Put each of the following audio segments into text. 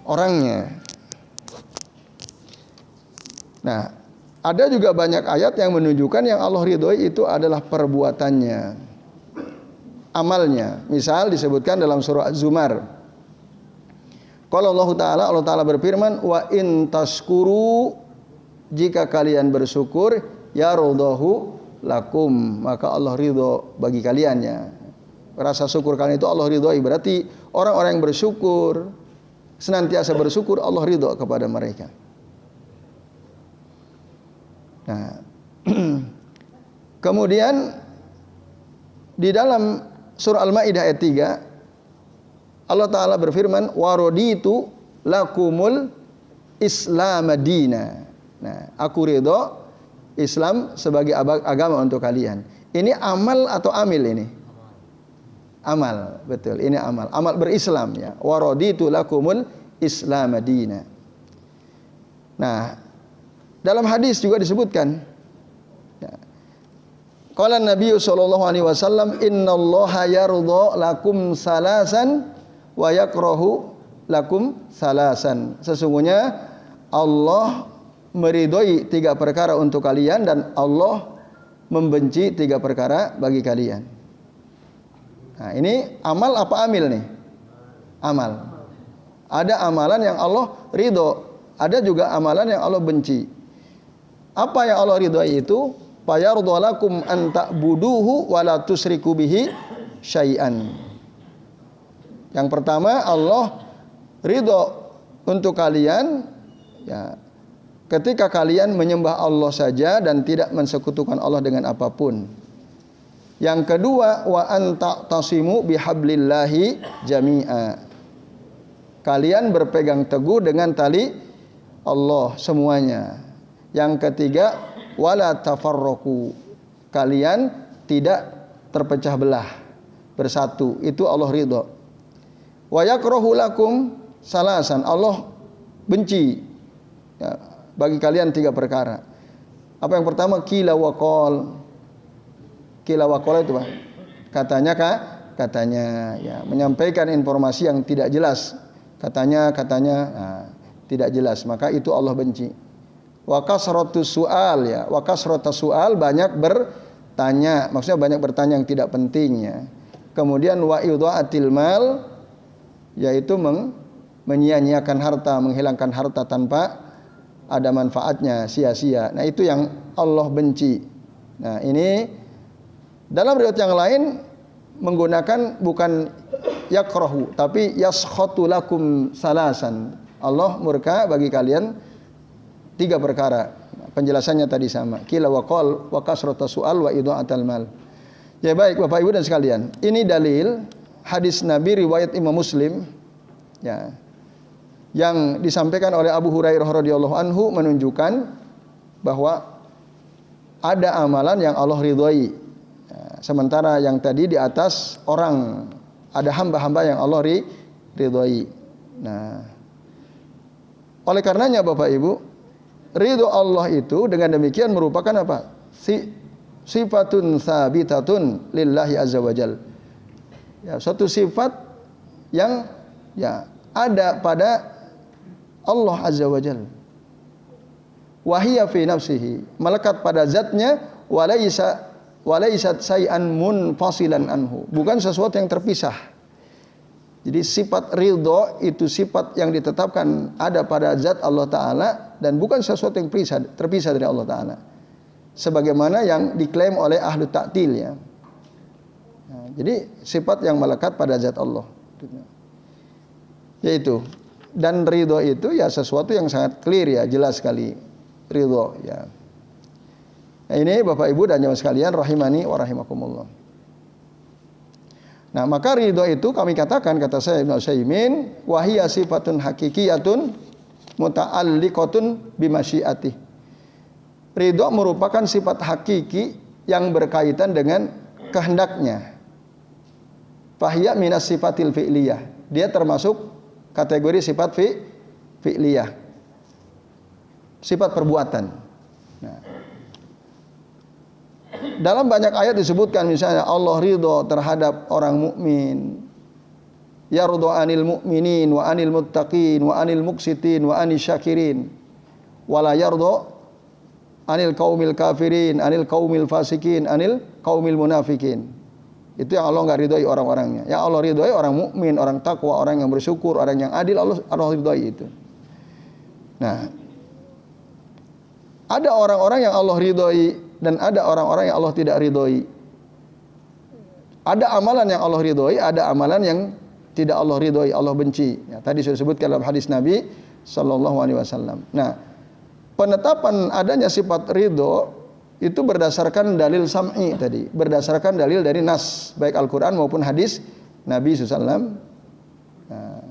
orangnya. Nah, ada juga banyak ayat yang menunjukkan yang Allah ridhoi itu adalah perbuatannya, amalnya. Misal disebutkan dalam surah Az-Zumar. Kalau Allah Ta'ala berfirman, wa in tashkuru, jika kalian bersyukur, yarodahu lakum, maka Allah ridho bagi kalian ya. Rasa syukur kalian itu Allah ridhoi. Berarti orang-orang yang bersyukur, senantiasa bersyukur, Allah ridho kepada mereka. Nah, kemudian di dalam surah Al-Maidah ayat 3 Allah Ta'ala berfirman, waraditu lakumul Islam madina. Nah, aku ridho Islam sebagai agama untuk kalian. Ini amal atau amil ini? Amal, betul. Ini amal. Amal berislam ya. Waraditu lakumul Islam madina. Nah, dalam hadis juga disebutkan, qala Nabi sallallahu alaihi wasallam, innallaha yardha lakum salasan wa yakrahu lakum salasan. Sesungguhnya Allah meridhoi 3 perkara untuk kalian dan Allah membenci 3 perkara bagi kalian. Nah, ini amal apa amil nih? Amal. Ada amalan yang Allah ridho, ada juga amalan yang Allah benci. Apa yang Allah ridhoi itu? Fayardha lakum an ta'buduhu wa la tusyriku bihi syai'an. Yang pertama, Allah ridho untuk kalian ya, ketika kalian menyembah Allah saja dan tidak mensekutukan Allah dengan apapun. Yang kedua, wa an ta'tasimu bihablillahi jami'a. Kalian berpegang teguh dengan tali Allah semuanya. Yang ketiga, wala tafarraqu. Kalian tidak terpecah belah, bersatu. Itu Allah ridho. Wa yakrahu lakum salasan. Allah benci ya, bagi kalian 3 perkara. Apa yang pertama? Qila wa qol. Qila wa qol itu Pak. Katanya ya, menyampaikan informasi yang tidak jelas. Katanya nah, tidak jelas, maka itu Allah benci. Wa kasratus su'al ya, wa kasratus su'al, banyak bertanya, maksudnya banyak bertanya yang tidak penting ya. Kemudian wa idha'atil mal, yaitu menyia-nyiakan harta, menghilangkan harta tanpa ada manfaatnya, sia-sia. Nah, itu yang Allah benci. Nah, ini dalam riwayat yang lain menggunakan bukan yakrahu tapi yaskhatu lakum salasan. Allah murka bagi kalian 3 perkara. Penjelasannya tadi sama. Qila wa qol wa kasratus su'al wa idha'atul mal. Ya baik Bapak Ibu dan sekalian, ini dalil hadis Nabi riwayat Imam Muslim ya, yang disampaikan oleh Abu Hurairah radhiyallahu anhu menunjukkan bahwa ada amalan yang Allah ridhoi. Ya, sementara yang tadi di atas orang, ada hamba-hamba yang Allah ridhoi. Nah, oleh karenanya Bapak Ibu, ridho Allah itu dengan demikian merupakan apa? Sifatun sabitatun lillahi azza wajal. Ya, suatu sifat yang ya ada pada Allah azza wajal. Wahiyya fi nafsihi, melekat pada zatnya, walaysat say'an munfasilan anhu, bukan sesuatu yang terpisah. Jadi sifat ridho itu sifat yang ditetapkan ada pada zat Allah Ta'ala dan bukan sesuatu yang terpisah dari Allah Ta'ala. Sebagaimana yang diklaim oleh ahlu ta'til ya. Nah, jadi sifat yang melekat pada zat Allah. Yaitu. Dan ridho itu ya sesuatu yang sangat clear ya, jelas sekali. Ridho ya. Nah, ini Bapak Ibu dan jamaah sekalian rahimani wa rahimakumullah. Nah, maka ridho itu kami katakan, kata saya Ibnu Utsaimin, wahiyya sifatun hakikiyatun muta'alliqatun bimasyiatih. Ridho merupakan sifat hakiki yang berkaitan dengan kehendaknya. Fahiyya minas sifatil fi'liyah. Dia termasuk kategori sifat fi'liyah. Sifat perbuatan. Nah, dalam banyak ayat disebutkan misalnya Allah ridho terhadap orang mukmin yardu 'anil mu'minin wa 'anil muttaqin wa 'anil muqsitin wa 'anil syakirin wa la yardu 'anil qaumil kafirin, 'anil qaumil fasikin, 'anil qaumil munafikin. Itu yang Allah enggak ridhoi orang-orangnya. Yang Allah ridhoi orang mukmin, orang takwa, orang yang bersyukur, orang yang adil, Allah ridhoi itu. Nah, ada orang-orang yang Allah ridhoi dan ada orang-orang yang Allah tidak ridhoi. Ada amalan yang Allah ridhoi, ada amalan yang tidak Allah ridhoi, Allah benci. Ya, tadi sudah disebutkan dalam hadis Nabi sallallahu alaihi wasallam. Nah, penetapan adanya sifat ridho itu berdasarkan dalil sam'i tadi, berdasarkan dalil dari nas, baik Al-Qur'an maupun hadis Nabi SAW. Nah,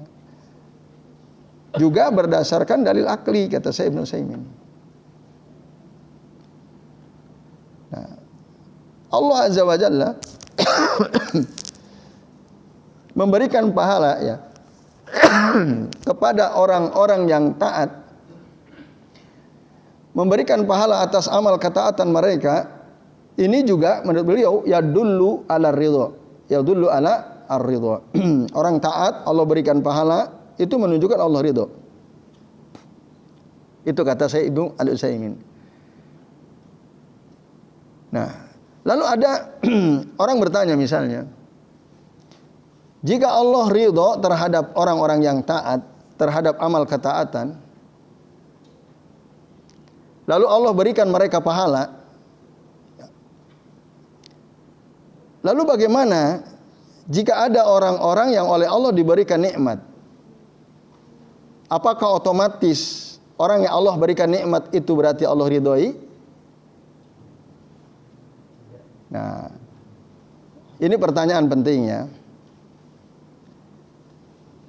juga berdasarkan dalil akli, kata saya Ibnu Utsaimin. Nah, Allah Azza wa Jalla memberikan pahala ya kepada orang-orang yang taat, memberikan pahala atas amal ketaatan mereka. Ini juga menurut beliau yadullu ala ridha, yadullu ala ar-ridha. Orang taat Allah berikan pahala, itu menunjukkan Allah ridha. Itu kata saya Ibnu Al-Utsaimin. Nah, lalu ada orang bertanya misalnya, jika Allah ridha terhadap orang-orang yang taat, terhadap amal ketaatan, lalu Allah berikan mereka pahala, lalu bagaimana jika ada orang-orang yang oleh Allah diberikan nikmat? Apakah otomatis orang yang Allah berikan nikmat itu berarti Allah ridhoi? Nah, ini pertanyaan penting ya.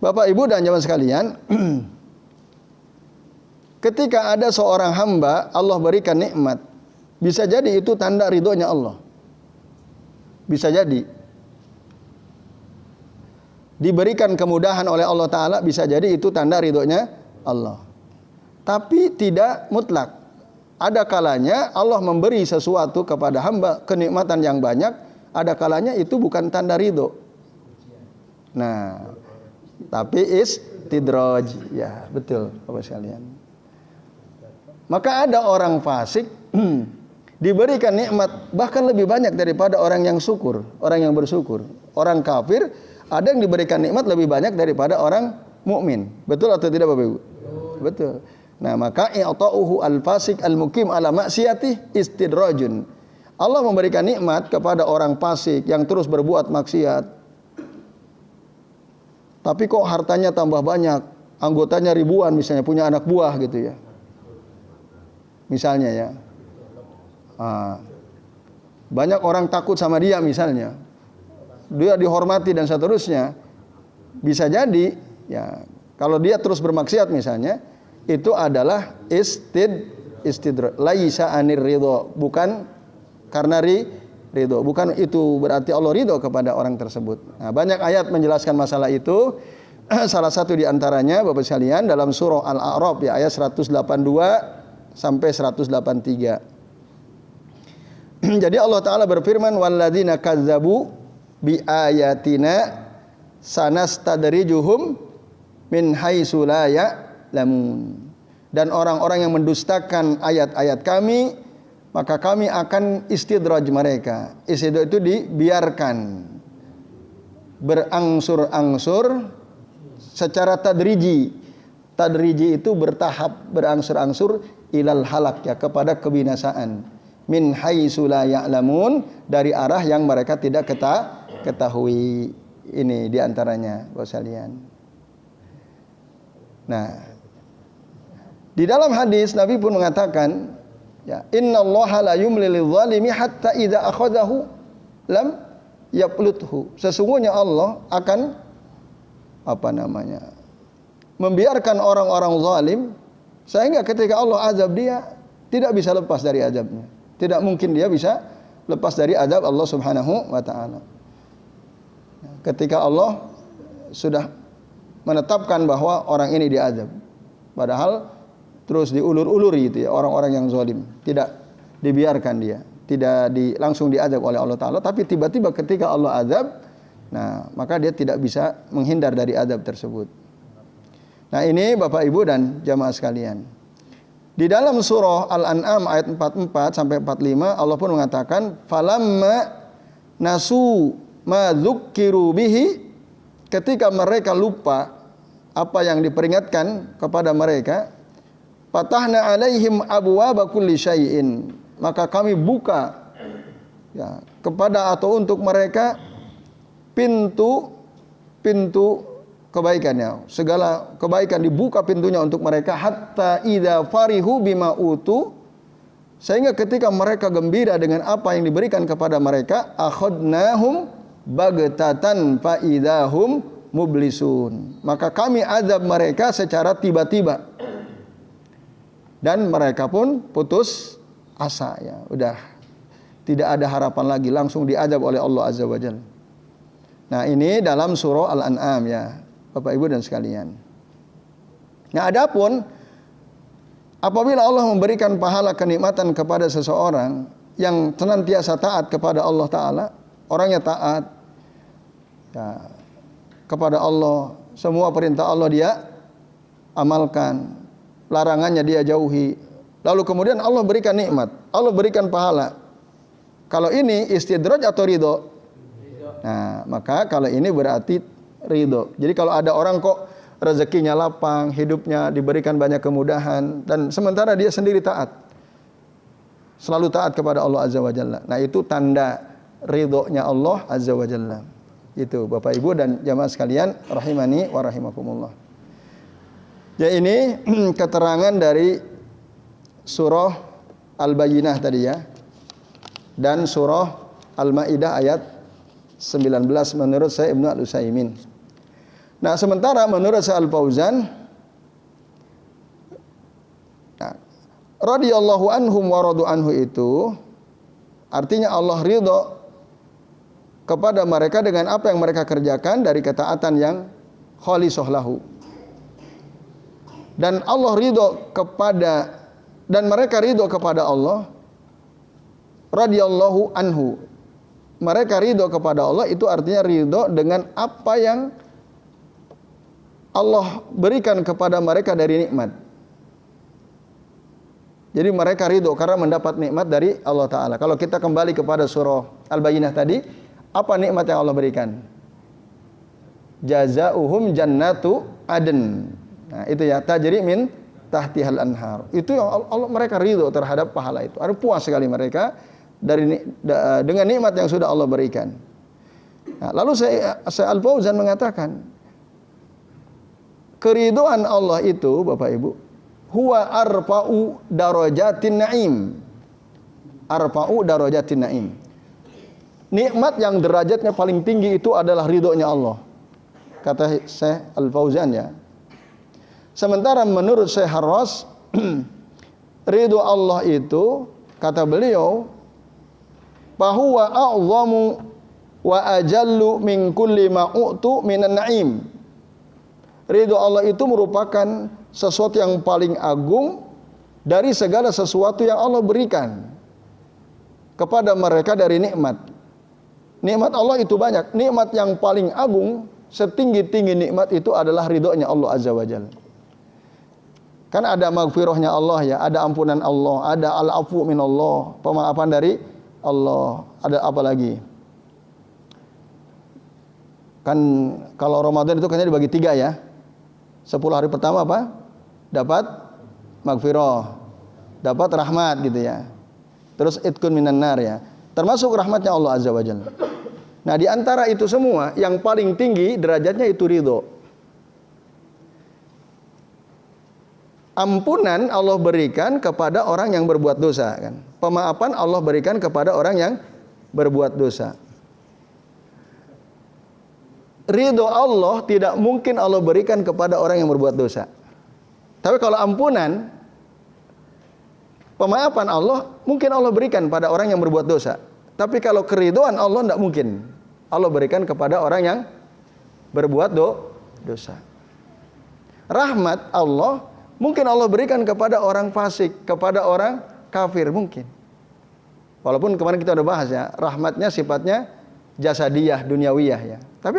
Bapak Ibu dan jamaah sekalian, ketika ada seorang hamba Allah berikan nikmat, bisa jadi itu tanda ridhonya Allah. Bisa jadi. Diberikan kemudahan oleh Allah Ta'ala, bisa jadi itu tanda ridhonya Allah. Tapi tidak mutlak. Ada kalanya Allah memberi sesuatu kepada hamba, kenikmatan yang banyak, ada kalanya itu bukan tanda ridho. Nah, tapi istidraj, ya betul Bapak sekalian. Maka ada orang fasik diberikan nikmat bahkan lebih banyak daripada orang yang syukur, orang yang bersyukur. Orang kafir ada yang diberikan nikmat lebih banyak daripada orang mukmin. Betul atau tidak Bapak Ibu? Betul. Nah, maka i'ta'uhu al-fasik al-mukim ala maksiatih istidrajun. Allah memberikan nikmat kepada orang fasik yang terus berbuat maksiat. Tapi kok hartanya tambah banyak, anggotanya ribuan misalnya, punya anak buah gitu ya. Misalnya ya. Banyak orang takut sama dia misalnya. Dia dihormati dan seterusnya. Bisa jadi ya, kalau dia terus bermaksiat misalnya, itu adalah istidraj. Laisa anir ridho, bukan karena ridho, bukan itu berarti Allah ridho kepada orang tersebut. Nah, banyak ayat menjelaskan masalah itu. Salah satu di antaranya Bapak sekalian dalam surah Al-A'raf ya, ayat 182 sampai 183. Jadi Allah Ta'ala berfirman, walladzina kazzabu bi ayatina sanastadrijuhum min haitsu la ya'lamun. Dan orang-orang yang mendustakan ayat-ayat kami, maka kami akan istidraj mereka. Istidraj itu dibiarkan, berangsur-angsur secara tadriji. Tadriji itu bertahap, berangsur-angsur ilal halak ya, kepada kebinasaan. Min haitsu la ya'lamun, dari arah yang mereka tidak ketahui. Ini diantaranya Bapak sekalian. Nah, di dalam hadis Nabi pun mengatakan, ya, innallaha la yumlil zalimi hatta idza akhadhahu lam yapluthu. Sesungguhnya Allah akan membiarkan orang-orang zalim sehingga ketika Allah azab dia tidak bisa lepas dari azabnya. Tidak mungkin dia bisa lepas dari azab Allah Subhanahu wa taala. Ketika Allah sudah menetapkan bahwa orang ini diazab, padahal terus diulur-ulur gitu ya, orang-orang yang zalim, tidak dibiarkan dia, tidak langsung diazab oleh Allah Ta'ala, tapi tiba-tiba ketika Allah azab, Nah, maka dia tidak bisa menghindar dari azab tersebut. Nah, ini Bapak Ibu dan jamaah sekalian. Di dalam surah Al-An'am ayat 44 sampai 45 Allah pun mengatakan falamma nasu ma dzukkiru bihi, ketika mereka lupa apa yang diperingatkan kepada mereka, fatahna alaihim abwaaba kulli syai'in, maka kami buka ya kepada atau untuk mereka pintu kebaikannya, segala kebaikan dibuka pintunya untuk mereka, hatta idza farihu bima utu, sehingga ketika mereka gembira dengan apa yang diberikan kepada mereka, akhadnahum bagtatan fa idahum mublisun, maka kami azab mereka secara tiba-tiba dan mereka pun putus asa, ya udah tidak ada harapan lagi, langsung diazab oleh Allah Azza wa Jalla. Nah, ini dalam surah Al-An'am ya, Bapak Ibu dan sekalian. Nah, adapun apabila Allah memberikan pahala kenikmatan kepada seseorang yang senantiasa taat kepada Allah Ta'ala, orangnya taat ya, kepada Allah, semua perintah Allah dia amalkan, larangannya dia jauhi, lalu kemudian Allah berikan nikmat, Allah berikan pahala. Kalau ini istidraj atau ridho? Nah, maka kalau ini berarti ridho. Jadi kalau ada orang kok rezekinya lapang, hidupnya diberikan banyak kemudahan, dan sementara dia sendiri taat, selalu taat kepada Allah Azza wa Jalla, nah itu tanda ridhonya Allah Azza wa Jalla. Itu Bapak Ibu dan jamaah sekalian rahimani wa rahimakumullah. Ya, ini keterangan dari surah Al-Bayyinah tadi ya, dan surah Al-Maidah ayat 19 menurut saya Ibnu Al-Utsaimin. Nah, sementara menurut saya Al-Fauzan, nah, radhiyallahu anhum wa radu anhu itu artinya Allah ridho kepada mereka dengan apa yang mereka kerjakan dari ketaatan yang khalisah lahu. Dan Allah ridho kepada, dan mereka ridho kepada Allah, radhiyallahu anhu. Mereka ridho kepada Allah itu artinya ridho dengan apa yang Allah berikan kepada mereka dari nikmat. Jadi mereka ridho karena mendapat nikmat dari Allah Ta'ala. Kalau kita kembali kepada surah Al-Bayyinah tadi, apa nikmat yang Allah berikan? Jazauhum jannatu adn. Nah, itu ya, tajri min tahtihal anhar. Itu yang Allah, mereka ridho terhadap pahala itu. Ada puas sekali mereka dengan nikmat yang sudah Allah berikan. Nah, lalu saya Al-Fauzan mengatakan, keridhaan Allah itu Bapak Ibu, huwa arfa'u darajatin na'im. Arfa'u darajatin na'im. Nikmat yang derajatnya paling tinggi itu adalah ridhonya Allah, kata Syekh Al-Fauzan ya. Sementara menurut Syekh Harras, ridho Allah itu, kata beliau, fahuwa a'zamu wa ajallu min kulli ma u'tu minan na'im. Ridho Allah itu merupakan sesuatu yang paling agung dari segala sesuatu yang Allah berikan kepada mereka dari nikmat. Nikmat Allah itu banyak. Nikmat yang paling agung, setinggi-tinggi nikmat itu adalah ridhonya Allah Azza wa Jalla. Kan ada maghfirahnya Allah ya, ada ampunan Allah, ada al-afu minallah, pemaafan dari Allah. Ada apa lagi? Kan kalau Ramadan itu kayaknya dibagi 3 ya. 10 hari pertama apa? Dapat maghfirah, dapat rahmat gitu ya. Terus itkun minan nar ya. Termasuk rahmatnya Allah Azza wa Jalla. Nah, di antara itu semua yang paling tinggi derajatnya itu ridho. Ampunan Allah berikan kepada orang yang berbuat dosa kan. Pemaafan Allah berikan kepada orang yang berbuat dosa. Ridho Allah tidak mungkin Allah berikan kepada orang yang berbuat dosa. Tapi kalau ampunan, pemaafan Allah mungkin Allah berikan pada orang yang berbuat dosa. Tapi kalau keridhoan Allah tidak mungkin Allah berikan kepada orang yang berbuat dosa. Rahmat Allah mungkin Allah berikan kepada orang fasik, kepada orang kafir mungkin. Walaupun kemarin kita udah bahas ya, rahmatnya sifatnya jasadiyah, duniawiyah ya. Tapi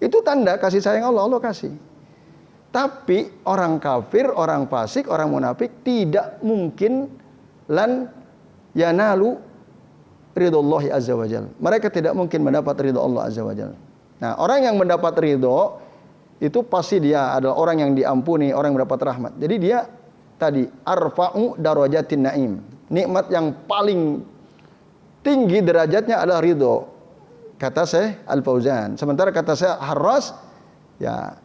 itu tanda kasih sayang Allah, Allah kasih. Tapi orang kafir, orang fasik, orang munafik tidak mungkin lan yanalu ridhollahi azza wajalla. Mereka tidak mungkin mendapat ridho Allah azza wajalla. Nah, orang yang mendapat ridho itu pasti dia adalah orang yang diampuni, orang yang mendapat rahmat. Jadi dia tadi arfa'u darajatin naim. Nikmat yang paling tinggi derajatnya adalah ridho. Kata Syekh Al-Fauzan. Sementara kata Syekh Harras, ya,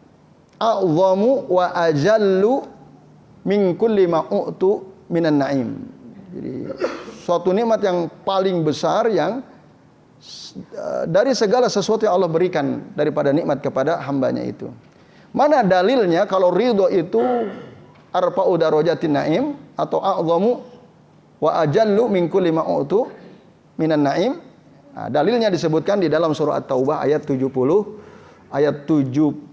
a'zamu wa ajallu min kulli ma'utu minan na'im. Jadi suatu nikmat yang paling besar yang dari segala sesuatu yang Allah berikan daripada nikmat kepada hambanya itu. Mana dalilnya kalau ridho itu arfa'u darajatin na'im atau a'zamu wa ajallu min kulli ma'utu minan na'im? Nah, dalilnya disebutkan di dalam surah At-Taubah ayat 70, ayat 72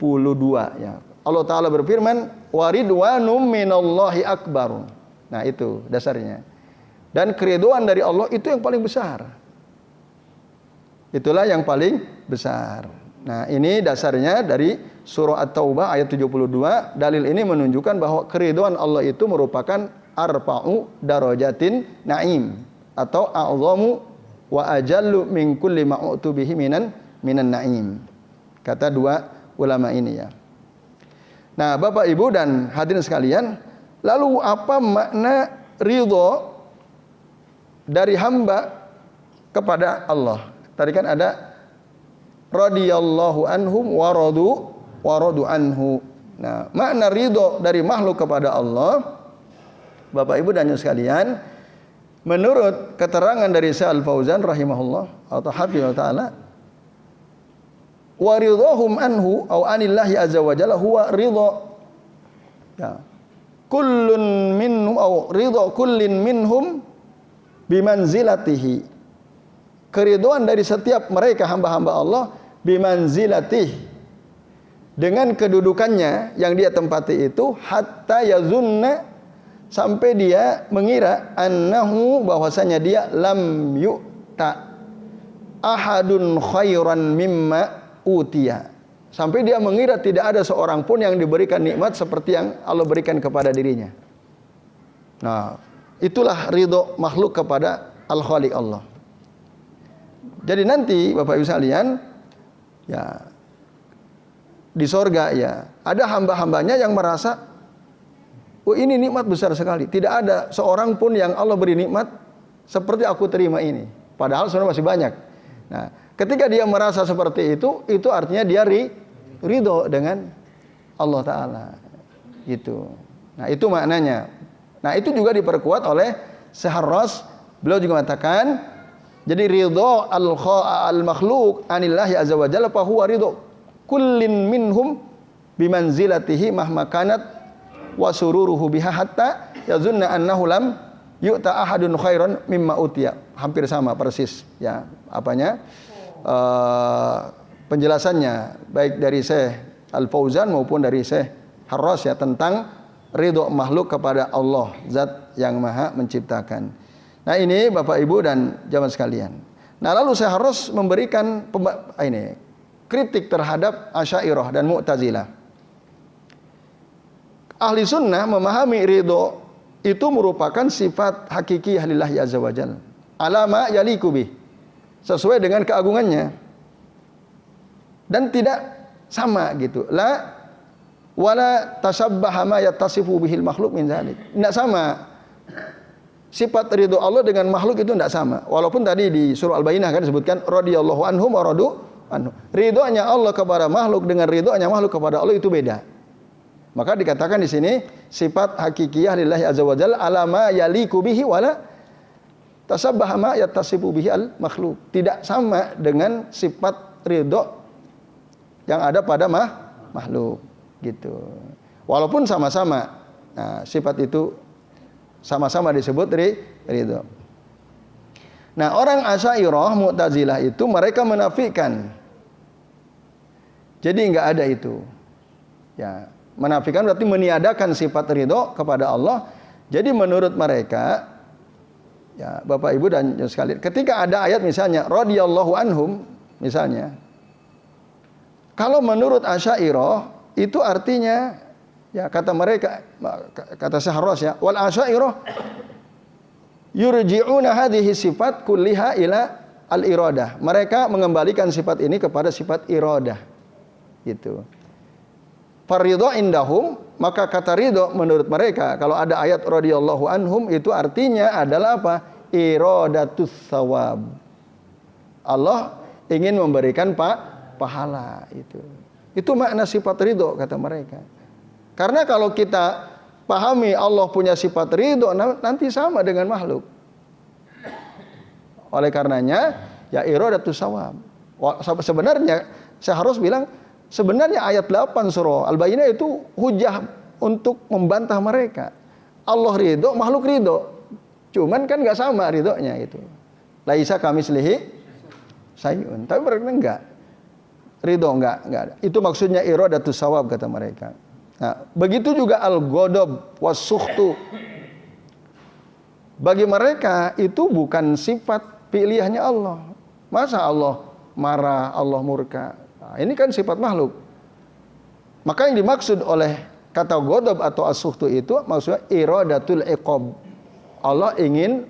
ya. Allah Ta'ala berfirman, waridwanum minallahi akbar. Nah, itu dasarnya. Dan keridhaan dari Allah itu yang paling besar. Itulah yang paling besar. Nah, ini dasarnya dari surah At-Taubah ayat 72. Dalil ini menunjukkan bahwa keridhaan Allah itu merupakan arfa'u darajatin na'im atau a'zamu wa ajallu min kulli ma'utu bihi minan na'im. Kata dua ulama ini ya. Nah, Bapak Ibu dan hadirin sekalian, lalu apa makna ridho dari hamba kepada Allah? Tadi kan ada radhiyallahu anhum wa radu anhu. Nah, makna ridho dari makhluk kepada Allah, Bapak Ibu dan sekalian, menurut keterangan dari Syekh Al-Fauzan rahimahullah atau hafizahullah taala, wa ridhahum anhu au anillahi azza wa jalla huwa ridha, ya, kullun minhum au ridha kullin minhum bimanzilatihi. Keridhaan dari setiap mereka hamba-hamba Allah bimanzilatih, dengan kedudukannya yang dia tempati itu, hatta yazunna, sampai dia mengira annahu, bahwasanya dia lam yu'ta ahadun khairan mimma utiya, sampai dia mengira tidak ada seorang pun yang diberikan nikmat seperti yang Allah berikan kepada dirinya. Nah, itulah ridho makhluk kepada Al-Khaliq Allah. Jadi nanti Bapak Ibu sekalian, ya, di sorga ya, ada hamba-hambanya yang merasa, oh, ini nikmat besar sekali. Tidak ada seorang pun yang Allah beri nikmat seperti aku terima ini. Padahal sebenarnya masih banyak. Nah, ketika dia merasa seperti itu artinya dia ridho dengan Allah Ta'ala. Gitu. Nah, itu maknanya. Nah, itu juga diperkuat oleh Syekh Harras. Beliau juga mengatakan, jadi ridho al-makhluk anillahi azza wa jalla fa huwa ridho kullin minhum bimanzilatihi mahma kanat wa sururuhu biha hatta yazunna annahu lam yu'ta ahadun khairan mimma utiya. Hampir sama persis ya apanya penjelasannya baik dari Syekh Al-Fauzan maupun dari Syekh Harras ya tentang ridho makhluk kepada Allah, zat yang maha menciptakan. Nah, ini Bapak Ibu dan jamaah sekalian. Nah, lalu Syekh Harras memberikan kritik terhadap Asy'ariyah dan Mu'tazilah. Ahli sunnah memahami ridho itu merupakan sifat hakiki lillahi azza wajalla, alama yaliku bih, sesuai dengan keagungannya, dan tidak sama gitu. La wala tasabbaha ma yattasifu bihil makhluk min zalik. Tidak sama. Sifat ridho Allah dengan makhluk itu tidak sama. Walaupun tadi di surah Al-Bayyinah kan disebutkan radhiyallahu anhum wa radu anhu. Ridhonya Allah kepada makhluk dengan ridhonya makhluk kepada Allah itu beda. Maka dikatakan di sini sifat hakikiyah lillahi azza wa jalla alama yaliku bihi wala tasabbaha ma yattasifu bihi al makhluk. Tidak sama dengan sifat ridho yang ada pada makhluk gitu. Walaupun sama-sama, nah, sifat itu sama-sama disebut ridho. Nah, orang Asy'ariyah, Mu'tazilah itu mereka menafikan. Jadi enggak ada itu. Ya, menafikan berarti meniadakan sifat ridho kepada Allah. Jadi menurut mereka, ya Bapak Ibu dan sekalian, ketika ada ayat misalnya radhiyallahu anhum, Misalnya, kalau menurut Asy'ariyah itu artinya, ya kata mereka, kata Syahros ya, wal Asy'ariyah yurji'una hadhihi sifat kulliha ila al-iradah. Mereka mengembalikan sifat ini kepada sifat iradah. Gitu. Faridho indahum, maka kata ridho menurut mereka, kalau ada ayat radhiyallahu anhum itu artinya adalah apa? Iradatus thawab. Allah ingin memberikan pahala itu. Itu makna sifat ridho kata mereka. Karena kalau kita pahami Allah punya sifat ridho, nanti sama dengan makhluk. Oleh karenanya, ya iradatus thawab. Sebenarnya saya harus bilang, sebenarnya ayat 8 surah Al-Bayyinah itu hujah untuk membantah mereka. Allah ridho, makhluk ridho. Cuman kan nggak sama ridhonya itu. Laisa kamitslihi syai'un. Tapi mereka enggak. Ridho enggak ada. Itu maksudnya iradatus thawab kata mereka. Nah, begitu juga al-ghadab was-sukhtu. Bagi mereka itu bukan sifat pilihannya Allah. Masa Allah marah, Allah murka? Nah, ini kan sifat makhluk. Maka yang dimaksud oleh kata ghadab atau as-sukhtu itu maksudnya iradatul iqab. Allah ingin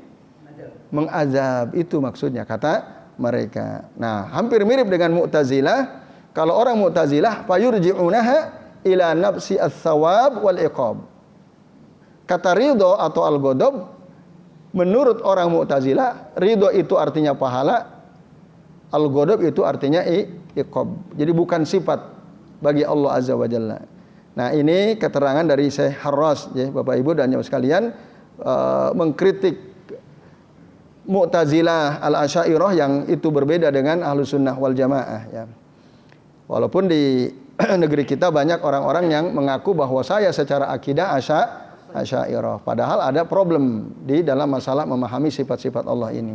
mengazab, itu maksudnya kata mereka. Nah, hampir mirip dengan Mu'tazilah. Kalau orang Mu'tazilah fayurji'unaha ila nafsi ats-tsawab wal iqab. Kata ridho atau al-ghadab menurut orang Mu'tazilah, ridho itu artinya pahala, al-ghadab itu artinya iqab. Jadi bukan sifat bagi Allah Azza wa Jalla. Nah, ini keterangan dari Syekh Harras ya, Bapak Ibu dan Jamaah sekalian, mengkritik Mu'tazilah al-Asy'ariyah yang itu berbeda dengan Ahlus Sunnah wal Jamaah ya. Walaupun di negeri kita banyak orang-orang yang mengaku bahwa saya secara akidah Asy'ariyah, padahal ada problem di dalam masalah memahami sifat-sifat Allah ini.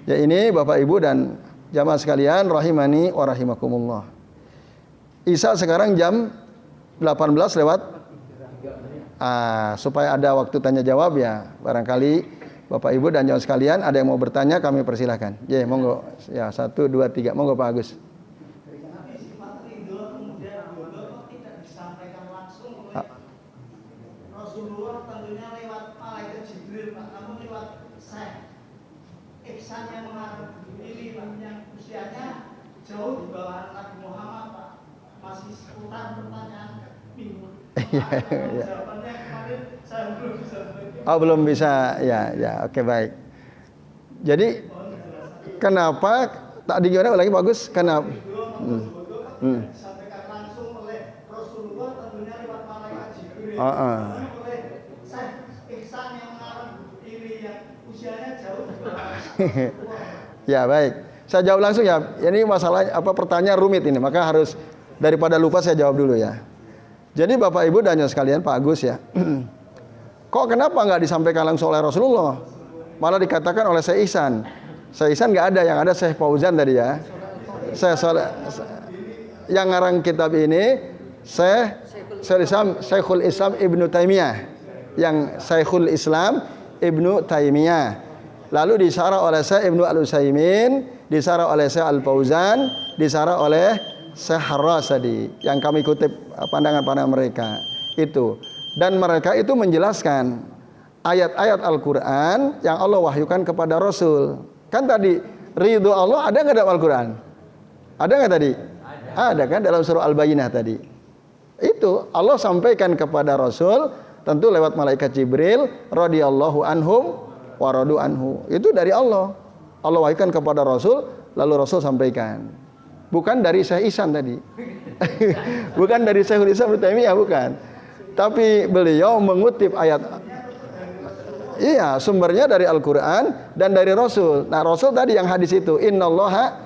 Ya, ini Bapak Ibu dan jamaah sekalian rahimani wa rahimakumullah. Isya sekarang jam 18 lewat. Supaya ada waktu tanya jawab ya. Barangkali Bapak Ibu dan jamaah sekalian ada yang mau bertanya, kami persilahkan. Ya, monggo. Ya, 1 2 3. Monggo Pak Agus. Rasulullah tentunya lewat malaikat Jibril, Pak. Namun lewat Syekh Ihsan yang mengarang ini, Pak, yang usianya jauh di bawah Nabi Muhammad, Pak. Masih seputar pertanyaan minggu. Jawabannya kemarin saya belum bisa. Oh, belum bisa. Ya, oke, baik. Jadi kenapa tadi gimana lagi bagus? Kenapa? Disampaikan langsung oleh Rasulullah tentunya lewat malaikat Jibril. Ya, baik. Saya jawab langsung ya. Ini masalah pertanyaan rumit ini, maka harus daripada lupa saya jawab dulu ya. Jadi Bapak Ibu dan sekalian, Pak Agus ya. Kok kenapa nggak disampaikan langsung oleh Rasulullah? Malah dikatakan oleh Syekh Ihsan. Syekh Ihsan nggak ada, yang ada Syekh Fauzan tadi ya. Yang ngarang kitab ini Syekhul Islam Ibnu Taimiyah. Yang Syekhul Islam Ibnu Taimiyah. Lalu disarah oleh Syekh Ibnu Al-Utsaimin, disarah oleh Syekh Al-Fauzan, disarah oleh Syekh Harras tadi. Yang kami kutip pandangan-pandangan mereka itu. Dan mereka itu menjelaskan ayat-ayat Al-Quran yang Allah wahyukan kepada Rasul. Kan tadi ridho Allah ada nggak dalam Al-Quran? Ada nggak tadi? Ada kan dalam surah Al-Bayyinah tadi. Itu Allah sampaikan kepada Rasul tentu lewat malaikat Jibril radhiyallahu anhum wa radu anhu. Itu dari Allah. Allah wahyukan kepada Rasul, lalu Rasul sampaikan. Bukan dari Syekh Ihsan tadi. Bukan dari Syekhul Islam Ibnu Taimiyah, bukan. Tapi beliau mengutip ayat. Iya, sumbernya dari Al-Qur'an dan dari Rasul. Nah, Rasul tadi yang hadis itu, innallaha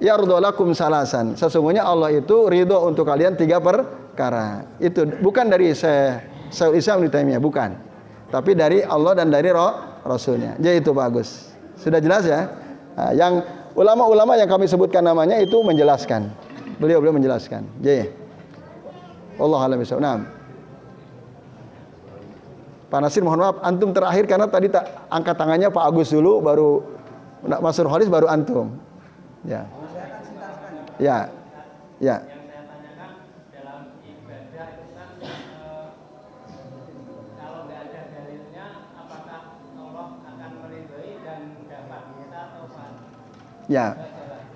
yardha lakum salasan. Sesungguhnya Allah itu ridho untuk kalian 3 perkara. Itu bukan dari Syekhul Islam Ibnu Taimiyah, bukan. Tapi dari Allah dan dari Rasulnya. Jadi itu bagus. Sudah jelas ya? Nah, yang ulama-ulama yang kami sebutkan namanya itu menjelaskan. Beliau menjelaskan. Jadi Allah a'lam bishawab. Nah, Pak Nasir mohon maaf, antum terakhir karena tadi angkat tangannya Pak Agus dulu, baru Mas Nurholis, baru antum. Ya. Saya akan singkat Ya. Ya. Yang saya tanyakan dalam ibadah itu kan kalau nggak ada dalilnya, apakah Allah akan meridhoi dan dapat kita atau apa? Ya.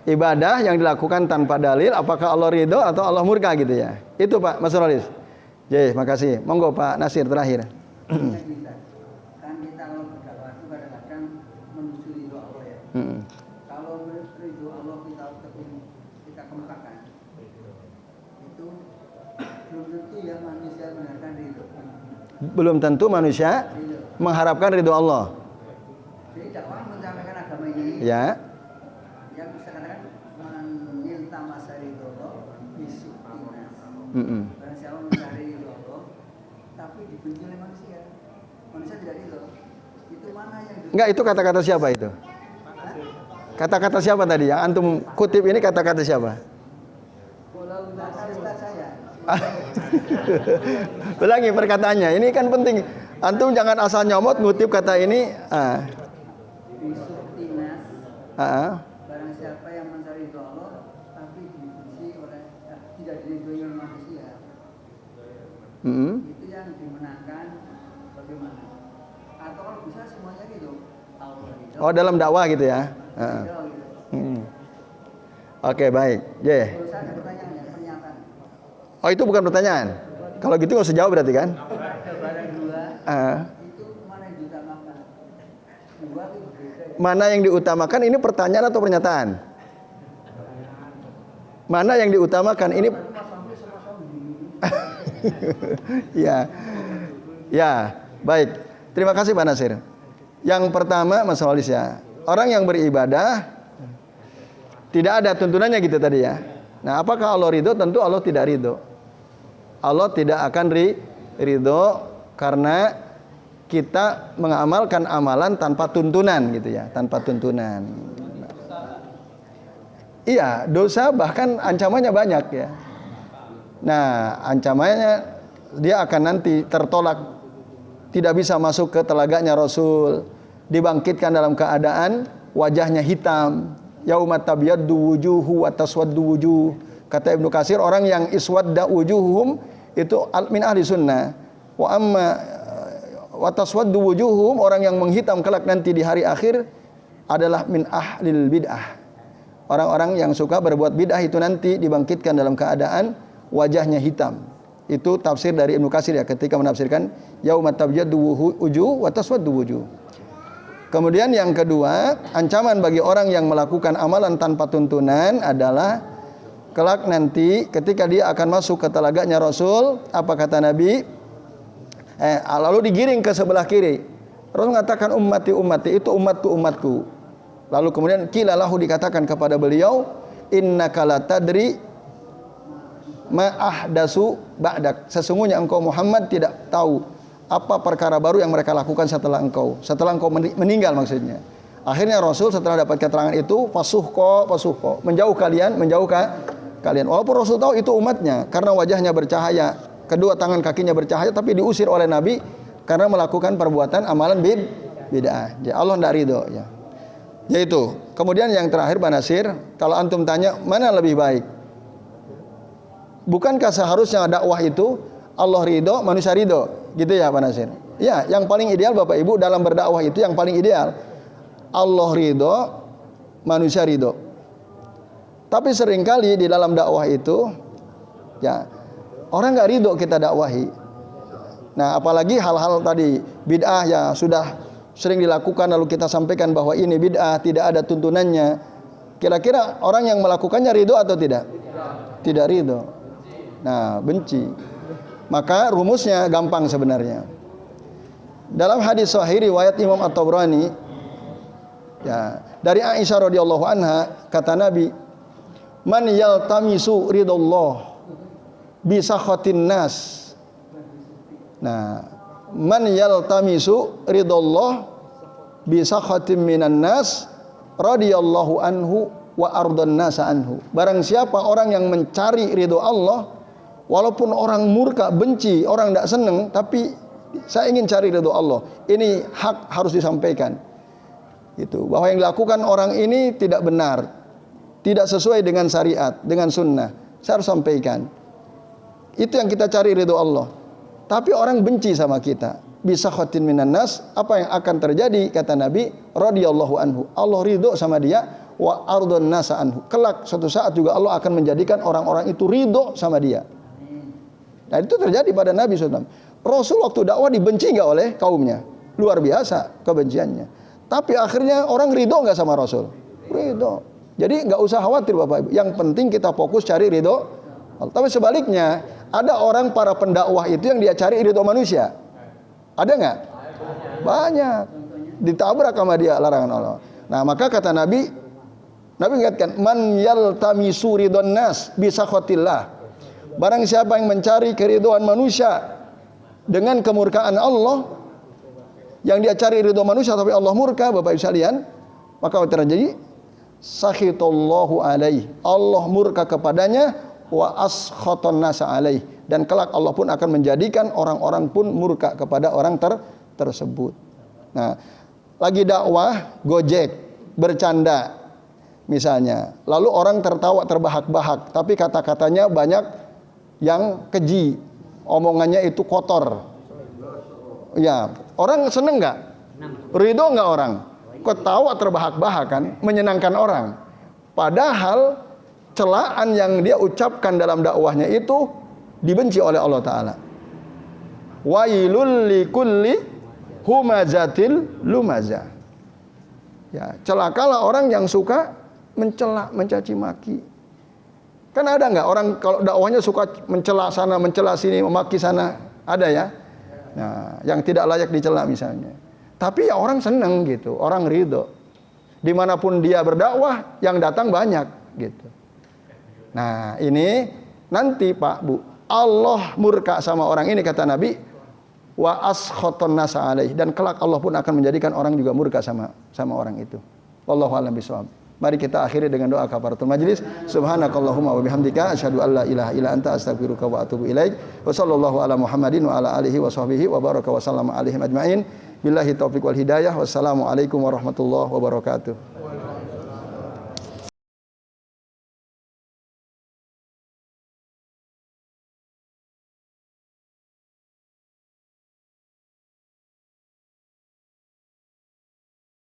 Ibadah yang dilakukan tanpa dalil, apakah Allah ridho atau Allah murka gitu ya? Itu Pak Mas Rolis. Jadi, makasih. Monggo Pak Nasir terakhir. Kan kita kalau berdakwah itu kadang-kadang menuju ridho Allah ya. Kalau ridho Allah kita kemukakan, itu belum tentu ya manusia mengharapkan ridho. Belum tentu manusia mengharapkan ridho Allah. Jadi dakwah menyampaikan agama ini, Ya. yang bisa katakan meminta masa ridho Allah bisukinas. Barang siapa mencari ridho Allah, tapi dibenci oleh manusia. Manusia tidak ridho. Itu mana yang Enggak, itu kata-kata siapa itu? Kata-kata siapa tadi? Yang antum kutip ini kata-kata siapa? Kalau Ustaz saya. Ulangi perkataannya. Ini kan penting. Antum jangan asal nyomot ngutip kata ini. Bisukinas. Barang siapa yang mencari ridho Allah tapi dibenci oleh tidak diridhoi oleh manusia, itu yang dimenangkan bagaimana? Atau kalau bisa semuanya gitu, Allah ridho. Oh, dalam dakwah gitu ya. Ridho, gitu. Oke, baik. Terus ada pertanyaan, pernyataan. Oh, itu bukan pertanyaan. Kalau gitu nggak usah jawab berarti kan? Ada barang dua, itu mana yang diutamakan? Dua itu berbeda. Mana yang diutamakan, ini pertanyaan atau pernyataan? Mana yang diutamakan ini? Ya. Ya, baik. Terima kasih Pak Nasir. Yang pertama Mas Walis ya. Orang yang beribadah tidak ada tuntunannya gitu tadi ya. Nah, apakah Allah ridho? Tentu Allah tidak ridho. Allah tidak akan ridho karena kita mengamalkan amalan tanpa tuntunan gitu ya, tanpa tuntunan. Iya, dosa bahkan ancamannya banyak ya. Nah, ancamannya dia akan nanti tertolak, tidak bisa masuk ke telaganya Rasul, dibangkitkan dalam keadaan wajahnya hitam. Yaumat tabyaddu wujuhu wa taswaddu wujuh. Kata Ibnu Katsir, orang yang iswadda wujuhum itu min ahli sunnah. Wa amma wa taswaddu wujuhum, orang yang menghitam kelak nanti di hari akhir adalah min ahlil bid'ah. Orang-orang yang suka berbuat bid'ah itu nanti dibangkitkan dalam keadaan wajahnya hitam. Itu tafsir dari Ibnu Katsir ya ketika menafsirkan yaumat tabyaddu wujuh wa taswaddu wujuh. Kemudian yang kedua, ancaman bagi orang yang melakukan amalan tanpa tuntunan adalah kelak nanti ketika dia akan masuk ke telaganya Rasul, apa kata Nabi? Lalu digiring ke sebelah kiri. Rasul mengatakan ummati ummati, itu umatku umatku. Lalu kemudian kilalahu dikatakan kepada beliau, innaka la tadri ma ahdasu ba'dak. Sesungguhnya engkau Muhammad tidak tahu apa perkara baru yang mereka lakukan setelah engkau meninggal maksudnya. Akhirnya Rasul setelah dapat keterangan itu fasuhqa menjauh kalian. Walaupun Rasul tahu itu umatnya karena wajahnya bercahaya, kedua tangan kakinya bercahaya, tapi diusir oleh Nabi karena melakukan perbuatan amalan bid'ah. Jadi Allah tidak ridho ya. Yaitu. Kemudian yang terakhir Pak Nasir, kalau antum tanya mana lebih baik? Bukankah seharusnya dakwah itu Allah ridho, manusia ridho? Gitu ya Pak Nasir. Ya, yang paling ideal Bapak Ibu dalam berdakwah itu yang paling ideal Allah ridho, manusia ridho. Tapi seringkali di dalam dakwah itu ya orang nggak ridho kita dakwahi. Nah, apalagi hal-hal tadi bid'ah ya sudah sering dilakukan lalu kita sampaikan bahwa ini bid'ah, tidak ada tuntunannya. Kira-kira orang yang melakukannya ridho atau tidak? Tidak ridho. Nah, benci. Maka rumusnya gampang sebenarnya. Dalam hadis sahih riwayat Imam At-Tabrani ya, dari Aisyah radhiyallahu anha kata Nabi, "Man yaltamisu ridallah bi sakhatin nas." Nah, man yaltamisu ridallah bi sakhatin minan nas radhiyallahu anhu wa ardan nas anhu. Barang siapa orang yang mencari ridho Allah, walaupun orang murka, benci, orang tidak senang, tapi saya ingin cari ridho Allah. Ini hak harus disampaikan. Itu bahwa yang dilakukan orang ini tidak benar. tidak sesuai dengan syariat, dengan sunnah. Saya harus sampaikan. Itu yang kita cari ridho Allah. Tapi orang benci sama kita. Bisa khotin minan nas, apa yang akan terjadi? Kata Nabi, radhiyallahu anhu. Allah ridho sama dia, wa ardon nasa anhu. Kelak suatu saat juga Allah akan menjadikan orang-orang itu ridho sama dia. Nah itu terjadi pada Nabi SAW. Rasul waktu dakwah dibenci nggak oleh kaumnya? Luar biasa kebenciannya. Tapi akhirnya orang ridho nggak sama Rasul? Ridho. Jadi nggak usah khawatir Bapak Ibu. Yang penting kita fokus cari ridho. Tapi sebaliknya, ada orang para pendakwah itu yang dia cari ridho manusia. Ada nggak? Banyak. Ditabrak sama dia larangan Allah. Nah maka kata Nabi ingatkan, man yaltamisu ridhon nas bisa khotillah. Barang siapa yang mencari keridhaan manusia dengan kemurkaan Allah, yang dia cari ridho manusia tapi Allah murka, Bapak Ibu sekalian, maka terjadi sakhitallahu alaih. Allah murka kepadanya, wa askhatan nasa alaih. Dan kelak Allah pun akan menjadikan orang-orang pun murka kepada orang tersebut. Nah, lagi dakwah, gojek, bercanda misalnya. Lalu orang tertawa terbahak-bahak, tapi kata-katanya banyak yang keji. Omongannya itu kotor. Ya, orang seneng nggak? Ridho nggak orang? Ketawa terbahak-bahak kan, menyenangkan orang. Padahal celaan yang dia ucapkan dalam dakwahnya itu dibenci oleh Allah Ta'ala. Wailul likulli humazatil lumazah. Ya, celakalah orang yang suka mencela, mencaci maki. Kan ada nggak orang kalau dakwahnya suka mencela sana, mencela sini, memaki sana? Ada ya? Nah, yang tidak layak dicela misalnya. Tapi ya orang seneng gitu, orang ridho. Dimanapun dia berdakwah, yang datang banyak gitu. Nah ini nanti Pak Bu, Allah murka sama orang ini kata Nabi, wa askhatan nasa alaih, dan kelak Allah pun akan menjadikan orang juga murka sama orang itu. Wallahu a'lam bishawab. Mari kita akhiri dengan doa kafaratul majlis. Subhanakallahumma wa bihamdika asyhadu an la ilaha illa anta astaghfiruka wa atubu ilaik. Wa sallallahu ala Muhammadin wa ala alihi wa sahbihi wa baraka wa sallama alaihim ajmain. Billahi taufiq wal hidayah. Wassalamu alaikum warahmatullahi wabarakatuh.